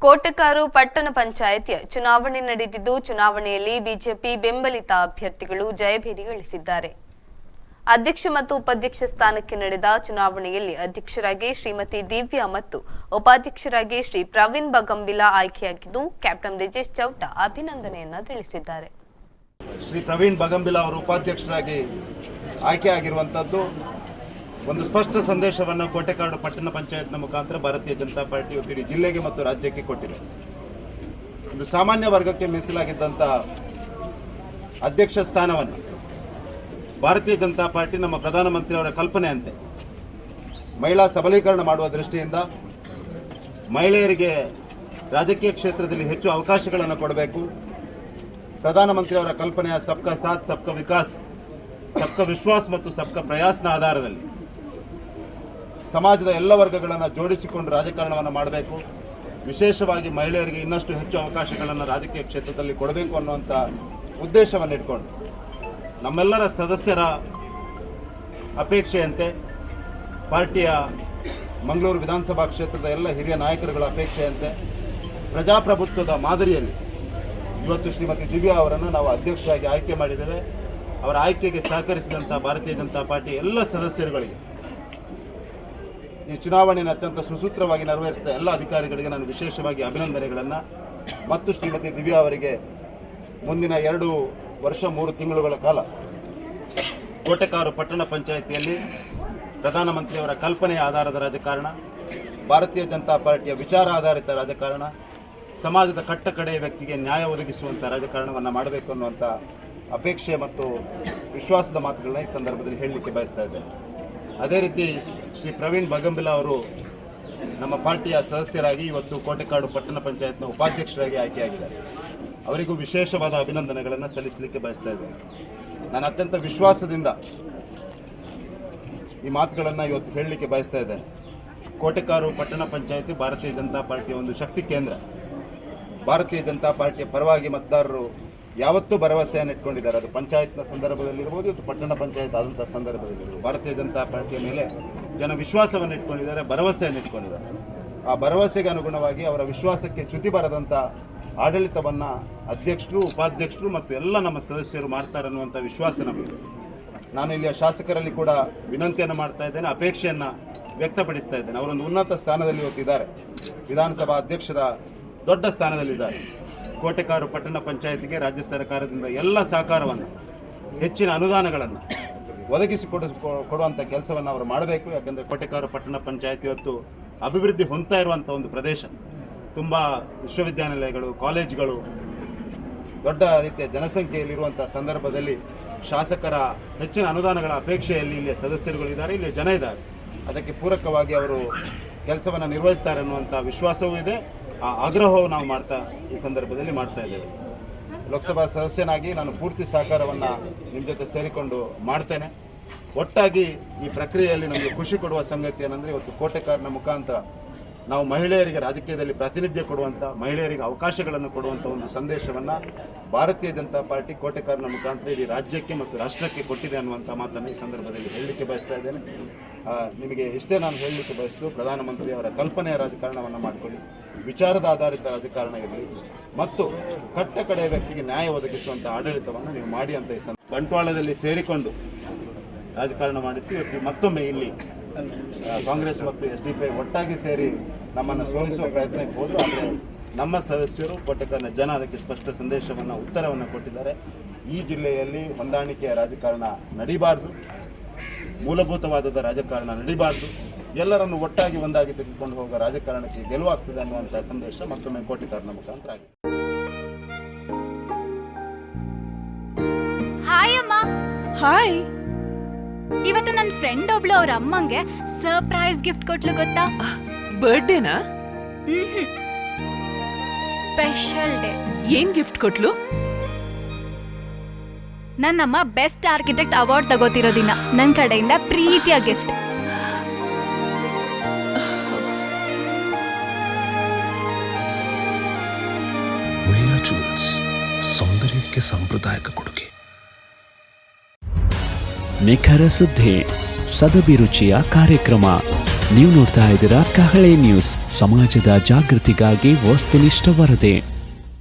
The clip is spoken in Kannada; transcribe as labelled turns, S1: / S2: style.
S1: ಕೋಟೆಕಾರು ಪಟ್ಟಣ ಪಂಚಾಯಿತಿಯ ಚುನಾವಣೆ ನಡೆದಿದ್ದು, ಚುನಾವಣೆಯಲ್ಲಿ ಬಿಜೆಪಿ ಬೆಂಬಲಿತ ಅಭ್ಯರ್ಥಿಗಳು ಜಯಭೇರಿ ಗಳಿಸಿದ್ದಾರೆ. ಅಧ್ಯಕ್ಷ ಮತ್ತು ಉಪಾಧ್ಯಕ್ಷ ಸ್ಥಾನಕ್ಕೆ ನಡೆದ ಚುನಾವಣೆಯಲ್ಲಿ ಅಧ್ಯಕ್ಷರಾಗಿ ಶ್ರೀಮತಿ ದಿವ್ಯಾ ಮತ್ತು ಉಪಾಧ್ಯಕ್ಷರಾಗಿ ಶ್ರೀ ಪ್ರವೀಣ್ ಬಗಂಬಿಲಾ ಆಯ್ಕೆಯಾಗಿದ್ದು, ಕ್ಯಾಪ್ಟನ್ ಬ್ರಿಜೇಶ್ ಚೌಟ ಅಭಿನಂದನೆಯನ್ನ ತಿಳಿಸಿದ್ದಾರೆ.
S2: ಶ್ರೀ ಪ್ರವೀಣ್ ಬಗಂಬಿಲಾ ಅವರು ಉಪಾಧ್ಯಕ್ಷರಾಗಿ ಆಯ್ಕೆಯಾಗಿರುವಂತದ್ದು ಒಂದು ಸ್ಪಷ್ಟ ಸಂದೇಶವನ್ನು ಕೋಟೆಕಾಡು ಪಟ್ಟಣ ಪಂಚಾಯತ್ನ ಮುಖಾಂತರ ಭಾರತೀಯ ಜನತಾ ಪಾರ್ಟಿ ಇಡೀ ಜಿಲ್ಲೆಗೆ ಮತ್ತು ರಾಜ್ಯಕ್ಕೆ ಕೊಟ್ಟಿದೆ. ಒಂದು ಸಾಮಾನ್ಯ ವರ್ಗಕ್ಕೆ ಮೀಸಲಾಗಿದ್ದಂಥ ಅಧ್ಯಕ್ಷ ಸ್ಥಾನವನ್ನು ಭಾರತೀಯ ಜನತಾ ಪಾರ್ಟಿ ನಮ್ಮ ಪ್ರಧಾನಮಂತ್ರಿಯವರ ಕಲ್ಪನೆಯಂತೆ ಮಹಿಳಾ ಸಬಲೀಕರಣ ಮಾಡುವ ದೃಷ್ಟಿಯಿಂದ ಮಹಿಳೆಯರಿಗೆ ರಾಜಕೀಯ ಕ್ಷೇತ್ರದಲ್ಲಿ ಹೆಚ್ಚು ಅವಕಾಶಗಳನ್ನು ಕೊಡಬೇಕು. ಪ್ರಧಾನಮಂತ್ರಿಯವರ ಕಲ್ಪನೆಯ ಸಬ್ಕಾ ಸಾಥ್ ಸಬ್ಕಾ ವಿಕಾಸ್, ಸಬ್ಕಾ ವಿಶ್ವಾಸ್ ಮತ್ತು ಸಬ್ಕಾ ಪ್ರಯಾಸ್ನ ಆಧಾರದಲ್ಲಿ ಸಮಾಜದ ಎಲ್ಲ ವರ್ಗಗಳನ್ನು ಜೋಡಿಸಿಕೊಂಡು ರಾಜಕಾರಣವನ್ನು ಮಾಡಬೇಕು. ವಿಶೇಷವಾಗಿ ಮಹಿಳೆಯರಿಗೆ ಇನ್ನಷ್ಟು ಹೆಚ್ಚು ಅವಕಾಶಗಳನ್ನು ರಾಜಕೀಯ ಕ್ಷೇತ್ರದಲ್ಲಿ ಕೊಡಬೇಕು ಅನ್ನುವಂಥ ಉದ್ದೇಶವನ್ನು ಇಟ್ಕೊಂಡು ನಮ್ಮೆಲ್ಲರ ಸದಸ್ಯರ ಅಪೇಕ್ಷೆಯಂತೆ, ಪಾರ್ಟಿಯ ಮಂಗಳೂರು ವಿಧಾನಸಭಾ ಕ್ಷೇತ್ರದ ಎಲ್ಲ ಹಿರಿಯ ನಾಯಕರುಗಳ ಅಪೇಕ್ಷೆಯಂತೆ, ಪ್ರಜಾಪ್ರಭುತ್ವದ ಮಾದರಿಯಲ್ಲಿ ಇವತ್ತು ಶ್ರೀಮತಿ ದಿವ್ಯಾ ಅವರನ್ನು ನಾವು ಅಧ್ಯಕ್ಷರಾಗಿ ಆಯ್ಕೆ ಮಾಡಿದ್ದೇವೆ. ಅವರ ಆಯ್ಕೆಗೆ ಸಹಕರಿಸಿದಂಥ ಭಾರತೀಯ ಜನತಾ ಪಾರ್ಟಿ ಎಲ್ಲ ಸದಸ್ಯರುಗಳಿಗೆ, ಈ ಚುನಾವಣೆಯನ್ನು ಅತ್ಯಂತ ಸುಸೂತ್ರವಾಗಿ ನೆರವೇರಿಸಿದ ಎಲ್ಲ ಅಧಿಕಾರಿಗಳಿಗೆ ನಾನು ವಿಶೇಷವಾಗಿ ಅಭಿನಂದನೆಗಳನ್ನು ಮತ್ತು ಶ್ರೀಮತಿ ದಿವ್ಯಾ ಅವರಿಗೆ ಮುಂದಿನ 2 ವರ್ಷ 3 ತಿಂಗಳುಗಳ ಕಾಲ ಕೋಟೆಕಾರು ಪಟ್ಟಣ ಪಂಚಾಯಿತಿಯಲ್ಲಿ ಪ್ರಧಾನಮಂತ್ರಿಯವರ ಕಲ್ಪನೆಯ ಆಧಾರದ ರಾಜಕಾರಣ, ಭಾರತೀಯ ಜನತಾ ಪಾರ್ಟಿಯ ವಿಚಾರ ಆಧಾರಿತ ರಾಜಕಾರಣ, ಸಮಾಜದ ಕಟ್ಟಕಡೆಯ ವ್ಯಕ್ತಿಗೆ ನ್ಯಾಯ ಒದಗಿಸುವಂಥ ರಾಜಕಾರಣವನ್ನು ಮಾಡಬೇಕು ಅನ್ನುವಂಥ ಅಪೇಕ್ಷೆ ಮತ್ತು ವಿಶ್ವಾಸದ ಮಾತುಗಳನ್ನ ಈ ಸಂದರ್ಭದಲ್ಲಿ ಹೇಳಲಿಕ್ಕೆ ಬಯಸ್ತಾ ಇದ್ದೇನೆ. ಅದೇ ರೀತಿ ಶ್ರೀ ಪ್ರವೀಣ್ ಬಗಂಬಿಲಾ ಅವರು ನಮ್ಮ ಪಾರ್ಟಿಯ ಸದಸ್ಯರಾಗಿ ಇವತ್ತು ಕೋಟೆಕಾಡು ಪಟ್ಟಣ ಪಂಚಾಯತ್ನ ಉಪಾಧ್ಯಕ್ಷರಾಗಿ ಆಯ್ಕೆಯಾಗಿದ್ದಾರೆ. ಅವರಿಗೂ ವಿಶೇಷವಾದ ಅಭಿನಂದನೆಗಳನ್ನು ಸಲ್ಲಿಸಲಿಕ್ಕೆ ಬಯಸ್ತಾ ಇದ್ದೇನೆ. ನಾನು ಅತ್ಯಂತ ವಿಶ್ವಾಸದಿಂದ ಈ ಮಾತುಗಳನ್ನು ಇವತ್ತು ಹೇಳಲಿಕ್ಕೆ ಬಯಸ್ತಾ ಇದ್ದೇನೆ. ಕೋಟೆಕಾರು ಪಟ್ಟಣ ಪಂಚಾಯತಿ ಭಾರತೀಯ ಜನತಾ ಪಾರ್ಟಿಯ ಒಂದು ಶಕ್ತಿ ಕೇಂದ್ರ. ಭಾರತೀಯ ಜನತಾ ಪಾರ್ಟಿಯ ಪರವಾಗಿ ಮತದಾರರು ಯಾವತ್ತೂ ಭರವಸೆಯನ್ನು ಇಟ್ಕೊಂಡಿದ್ದಾರೆ. ಅದು ಪಂಚಾಯತ್ನ ಸಂದರ್ಭದಲ್ಲಿರ್ಬೋದು, ಇದು ಪಟ್ಟಣ ಪಂಚಾಯತ್ ಆದಂಥ ಸಂದರ್ಭದಲ್ಲಿರ್ಬೋದು, ಭಾರತೀಯ ಜನತಾ ಪಾರ್ಟಿಯ ಮೇಲೆ ಜನ ವಿಶ್ವಾಸವನ್ನು ಇಟ್ಕೊಂಡಿದ್ದಾರೆ, ಭರವಸೆಯನ್ನು ಇಟ್ಕೊಂಡಿದ್ದಾರೆ. ಆ ಭರವಸೆಗೆ ಅನುಗುಣವಾಗಿ ಅವರ ವಿಶ್ವಾಸಕ್ಕೆ ಚ್ಯುತಿ ಬರದಂಥ ಆಡಳಿತವನ್ನು ಅಧ್ಯಕ್ಷರು, ಉಪಾಧ್ಯಕ್ಷರು ಮತ್ತು ಎಲ್ಲ ನಮ್ಮ ಸದಸ್ಯರು ಮಾಡ್ತಾರೆ ಅನ್ನುವಂಥ ವಿಶ್ವಾಸ ನಮಗೆ. ನಾನು ಇಲ್ಲಿಯ ಶಾಸಕರಲ್ಲಿ ಕೂಡ ವಿನಂತಿಯನ್ನು ಮಾಡ್ತಾ ಇದ್ದೇನೆ, ಅಪೇಕ್ಷೆಯನ್ನು ವ್ಯಕ್ತಪಡಿಸ್ತಾ ಇದ್ದೇನೆ. ಅವರೊಂದು ಉನ್ನತ ಸ್ಥಾನದಲ್ಲಿ ಇವತ್ತಿದ್ದಾರೆ, ವಿಧಾನಸಭಾ ಅಧ್ಯಕ್ಷರ ದೊಡ್ಡ ಸ್ಥಾನದಲ್ಲಿದ್ದಾರೆ. ಕೋಟೆಕಾರು ಪಟ್ಟಣ ಪಂಚಾಯತಿಗೆ ರಾಜ್ಯ ಸರ್ಕಾರದಿಂದ ಎಲ್ಲ ಸಹಕಾರವನ್ನು, ಹೆಚ್ಚಿನ ಅನುದಾನಗಳನ್ನು ಕೊಡುವಂಥ ಕೆಲಸವನ್ನು ಅವರು ಮಾಡಬೇಕು. ಯಾಕಂದರೆ ಕೋಟೆಕಾರು ಪಟ್ಟಣ ಪಂಚಾಯತ್ ಇವತ್ತು ಅಭಿವೃದ್ಧಿ ಹೊಂದ್ತಾ ಇರುವಂಥ ಒಂದು ಪ್ರದೇಶ. ತುಂಬ ವಿಶ್ವವಿದ್ಯಾನಿಲಯಗಳು, ಕಾಲೇಜುಗಳು, ದೊಡ್ಡ ರೀತಿಯ ಜನಸಂಖ್ಯೆಯಲ್ಲಿರುವಂಥ ಸಂದರ್ಭದಲ್ಲಿ ಶಾಸಕರ ಹೆಚ್ಚಿನ ಅನುದಾನಗಳ ಅಪೇಕ್ಷೆಯಲ್ಲಿ ಇಲ್ಲಿಯ ಸದಸ್ಯರುಗಳಿದ್ದಾರೆ, ಇಲ್ಲಿಯ ಜನ ಇದ್ದಾರೆ. ಅದಕ್ಕೆ ಪೂರಕವಾಗಿ ಅವರು ಕೆಲಸವನ್ನು ನಿರ್ವಹಿಸ್ತಾರೆ ಅನ್ನುವಂಥ ವಿಶ್ವಾಸವೂ ಇದೆ. ಆ ಆಗ್ರಹವು ನಾವು ಈ ಸಂದರ್ಭದಲ್ಲಿ ಮಾಡ್ತಾ ಇದ್ದೇವೆ. ಲೋಕಸಭಾ ಸದಸ್ಯನಾಗಿ ನಾನು ಪೂರ್ತಿ ಸಹಕಾರವನ್ನು ನಿಮ್ಮ ಜೊತೆ ಸೇರಿಕೊಂಡು ಮಾಡ್ತೇನೆ. ಒಟ್ಟಾಗಿ ಈ ಪ್ರಕ್ರಿಯೆಯಲ್ಲಿ ನಮಗೆ ಖುಷಿ ಕೊಡುವ ಸಂಗತಿ ಏನಂದರೆ, ಇವತ್ತು ಕೋಟೆಕಾರನ ಮುಖಾಂತರ ನಾವು ಮಹಿಳೆಯರಿಗೆ ರಾಜಕೀಯದಲ್ಲಿ ಪ್ರಾತಿನಿಧ್ಯ ಕೊಡುವಂಥ, ಮಹಿಳೆಯರಿಗೆ ಅವಕಾಶಗಳನ್ನು ಕೊಡುವಂಥ ಒಂದು ಸಂದೇಶವನ್ನು ಭಾರತೀಯ ಜನತಾ ಪಾರ್ಟಿ ಕೋಟೆಕಾರನ ಮುಖಾಂತರ ಇಡೀ ರಾಜ್ಯಕ್ಕೆ ಮತ್ತು ರಾಷ್ಟ್ರಕ್ಕೆ ಕೊಟ್ಟಿದೆ ಅನ್ನುವಂಥ ಮಾತನ್ನು ಈ ಸಂದರ್ಭದಲ್ಲಿ ಹೇಳಲಿಕ್ಕೆ ಬಯಸ್ತಾ ಇದ್ದೇನೆ. ನಿಮಗೆ ಇಷ್ಟೇ ನಾನು ಹೇಳಲಿಕ್ಕೆ ಬಯಸ್ತು, ಪ್ರಧಾನಮಂತ್ರಿಯವರ ಕಲ್ಪನೆಯ ರಾಜಕಾರಣವನ್ನು ಮಾಡಿಕೊಳ್ಳಿ, ವಿಚಾರದ ಆಧಾರಿತ ರಾಜಕಾರಣ ಇರಲಿ ಮತ್ತು ಕಟ್ಟಕಡೆಯ ವ್ಯಕ್ತಿಗೆ ನ್ಯಾಯ ಒದಗಿಸುವಂಥ ಆಡಳಿತವನ್ನು ನೀವು ಮಾಡಿ ಅಂತ ಈ ಬಂಟ್ವಾಳದಲ್ಲಿ ಸೇರಿಕೊಂಡು ರಾಜಕಾರಣ ಮಾಡಿದ್ದು. ಇವತ್ತು ಮತ್ತೊಮ್ಮೆ ಇಲ್ಲಿ ಕಾಂಗ್ರೆಸ್ ಮತ್ತು SDP ಒಟ್ಟಾಗಿ ಸೇರಿ ನಮ್ಮನ್ನು ಸೋಲಿಸುವ ಪ್ರಯತ್ನಕ್ಕೆ ಹೋದರು. ಆದರೆ ನಮ್ಮ ಸದಸ್ಯರು, ಕೋಟೆಕಾರನ ಜನ ಅದಕ್ಕೆ ಸ್ಪಷ್ಟ ಸಂದೇಶವನ್ನು, ಉತ್ತರವನ್ನು ಕೊಟ್ಟಿದ್ದಾರೆ. ಈ ಜಿಲ್ಲೆಯಲ್ಲಿ ಹೊಂದಾಣಿಕೆಯ ರಾಜಕಾರಣ ನಡೀಬಾರ್ದು, ಮೂಲಭೂತವಾದದ ರಾಜಕಾರಣ ನಡೀಬಾರ್ದು, ಎಲ್ಲರನ್ನು ಒಟ್ಟಾಗಿ ಒಂದಾಗಿ ತೆಗೆದುಕೊಂಡು ಹೋಗುವ ರಾಜಕಾರಣಕ್ಕೆ ಗೆಲುವಾಗ್ತದೆ ಅನ್ನುವಂಥ ಸಂದೇಶ ಮತ್ತೊಮ್ಮೆ ಕೋಟೆಕಾರನ ಮುಖಾಂತರ ಆಗಿದೆ.
S3: ಹಾಯ್ ಅಮ್ಮ.
S4: ಹಾಯ್.
S3: ಇವತ್ತು ನನ್ನ ಫ್ರೆಂಡ್ ಒಬ್ಳು ಅವ್ರ ಅಮ್ಮಂಗೆ ಸರ್ಪ್ರೈಸ್ ಗಿಫ್ಟ್ ಕೊಟ್ಲು ಗೊತ್ತಾ?
S4: ಬರ್ಡೇನಾ?
S3: Special day.
S4: ಏನ್ ಗಿಫ್ಟ್ ಕೊಟ್ಲು?
S3: ನನ್ನಮ್ಮ ಬೆಸ್ಟ್ ಆರ್ಕಿಟೆಕ್ಟ್ ಅವಾರ್ಡ್ ತಗೋತಿರೋ ದಿನ ನನ್ನ ಕಡೆಯಿಂದ ಪ್ರೀತಿಯ ಗಿಫ್ಟ್.
S5: ಉಳಿಯಾ ಜುವೆಲ್ಸ್, ಸೌಂದರ್ಯಕ್ಕೆ ಸಾಂಪ್ರದಾಯಿಕ ಕೊಡುಗೆ.
S6: ನಿಖರ ಸುದ್ದಿ, ಸದಭಿರುಚಿಯ ಕಾರ್ಯಕ್ರಮ. ನೀವು ನೋಡ್ತಾ ಇದ್ದೀರಾ ಕಹಳೆ ನ್ಯೂಸ್, ಸಮಾಜದ ಜಾಗೃತಿಗಾಗಿ ವಸ್ತುನಿಷ್ಠ ವರದಿ.